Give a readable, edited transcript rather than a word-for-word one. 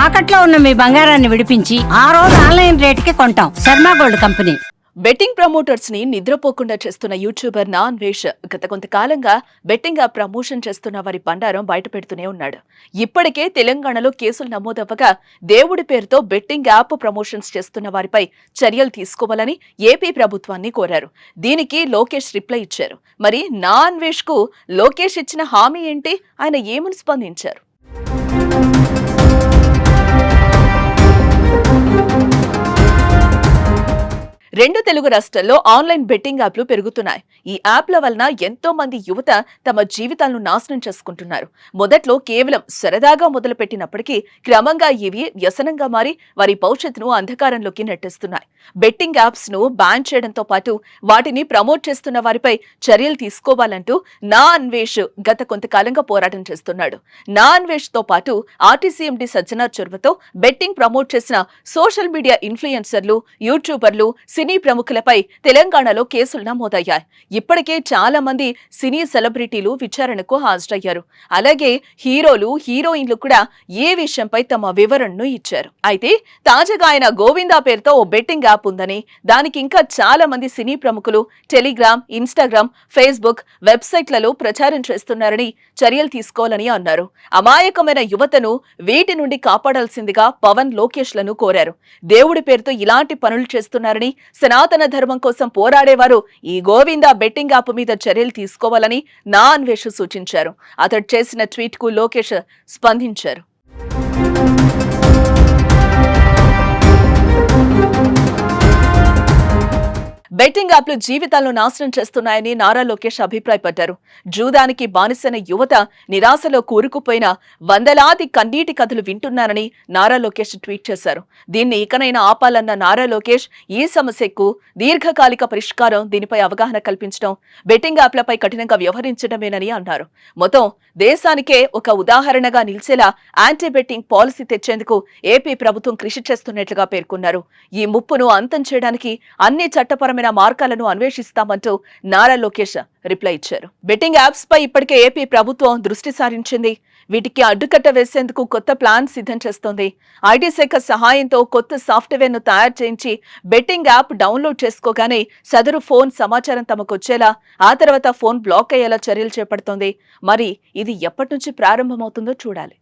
తాకట్లో ఉన్న మీ బంగారాన్ని విడిపించి ఆ రోజు ఆన్లైన్ రేటుకి కొంటాం. Sharma gold company. Betting promoters ని నిద్రపోకుండా చేస్తున్న యూట్యూబర్ నాన్వేష్ గత కొంతకాలంగా బెట్టింగ్ యాప్ ప్రమోషన్ చేస్తున్న వారి బండారం బయటపెడుతూనే ఉన్నాడు. ఇప్పటికే తెలంగాణలో కేసులు నమోదవ్వగా దేవుడి పేరుతో బెట్టింగ్ యాప్ ప్రమోషన్స్ చేస్తున్న వారిపై చర్యలు తీసుకోవాలని ఏపీ ప్రభుత్వాన్ని కోరారు. దీనికి లోకేష్ రిప్లై ఇచ్చారు. మరి నాన్వేష్ కు లోకేష్ ఇచ్చిన హామీ ఏంటి? ఆయన ఏమని స్పందించారు? రెండు తెలుగు రాష్ట్రాల్లో ఆన్లైన్ బెట్టింగ్ యాప్లు పెరుగుతున్నాయి. ఈ యాప్ల వలన ఎంతో మంది యువత తమ జీవితాలను నాశనం చేసుకుంటున్నారు. మొదట్లో కేవలం సరదాగా మొదలుపెట్టినప్పటికీ క్రమంగా ఇవి వ్యసనంగా మారి వారి భవిష్యత్తును అంధకారంలోకి నెట్టేస్తున్నాయి. బెట్టింగ్ యాప్స్ ను బ్యాన్ చేయడంతో పాటు వాటిని ప్రమోట్ చేస్తున్న వారిపై చర్యలు తీసుకోవాలంటూ నా అన్వేష్ గత కొంతకాలంగా పోరాటం చేస్తున్నాడు. నా అన్వేష్ తో పాటు ఆర్టీసీ ఎండీ సజ్జనార్ చొరవతో బెట్టింగ్ ప్రమోట్ చేసిన సోషల్ మీడియా ఇన్ఫ్లుయెన్సర్లు, యూట్యూబర్లు, సినీ ప్రముఖులపై తెలంగాణలో కేసులు నమోదయ్యాయి. ఇప్పటికే చాలా మంది సినీ సెలబ్రిటీలు విచారణకు హాజరయ్యారు. అలాగే హీరోలు, హీరోయిన్లు కూడా ఏ విషయంపై తమ వివరణను ఇచ్చారు. అయితే తాజాగా ఆయన గోవిందా పేరుతో ఓ బెట్టింగ్ యాప్ ఉందని, దానికి ఇంకా చాలా మంది సినీ ప్రముఖులు టెలిగ్రామ్, ఇన్స్టాగ్రామ్, ఫేస్బుక్ వెబ్సైట్లలో ప్రచారం చేస్తున్నారని చర్యలు తీసుకోవాలని అన్నారు. అమాయకమైన యువతను వీటి నుండి కాపాడాల్సిందిగా పవన్, లోకేష్ లను కోరారు. దేవుడి పేరుతో ఇలాంటి పనులు చేస్తున్నారని, సనాతన ధర్మం కోసం పోరాడేవారు ఈ గోవిందా బెట్టింగ్ యాప్ మీద చర్యలు తీసుకోవాలని నా అన్వేష్ సూచించారు. అతడు చేసిన ట్వీట్ కు లోకేష్ స్పందించారు. బెట్టింగ్ యాప్లు జీవితాలను నాశనం చేస్తున్నాయని నారా లోకేష్ అభిప్రాయపడ్డారు. జూదానికి బానిసైన యువత నిరాశలో కూరుకుపోయిన వందలాది కన్నీటి కథలు వింటున్నారని నారా లోకేష్ ట్వీట్ చేశారు. దీన్ని ఇకనైనా ఆపాలన్న నారా లోకేష్ ఈ సమస్యకు దీర్ఘకాలిక పరిష్కారం, దీనిపై అవగాహన కల్పించడం, బెట్టింగ్ యాప్లపై కఠినంగా వ్యవహరించడమేనని అన్నారు. మొత్తం దేశానికే ఒక ఉదాహరణగా నిలిచేలా యాంటీ బెట్టింగ్ పాలసీ తెచ్చేందుకు ఏపీ ప్రభుత్వం కృషి చేస్తున్నట్లుగా పేర్కొన్నారు. ఈ ముప్పును అంతం చేయడానికి అన్ని చట్టపరమైన మార్గాలను అన్వేషిస్తామంటూ నారా లోకేష్ రిప్లై ఇచ్చారు. బెట్టింగ్ యాప్స్ పై ఇప్పటికే ఏపీ ప్రభుత్వం దృష్టి సారించింది. వీటికి అడ్డుకట్ట వేసేందుకు కొత్త ప్లాన్ సిద్ధం చేస్తోంది. ఐటీ శాఖ సహాయంతో కొత్త సాఫ్ట్వేర్ ను తయారు చేయించి బెట్టింగ్ యాప్ డౌన్లోడ్ చేసుకోగానే సదరు ఫోన్ సమాచారం తమకు వచ్చేలా, ఆ తర్వాత ఫోన్ బ్లాక్ అయ్యేలా చర్యలు చేపడుతోంది. మరి ఇది ఎప్పటి నుంచి ప్రారంభమవుతుందో చూడాలి.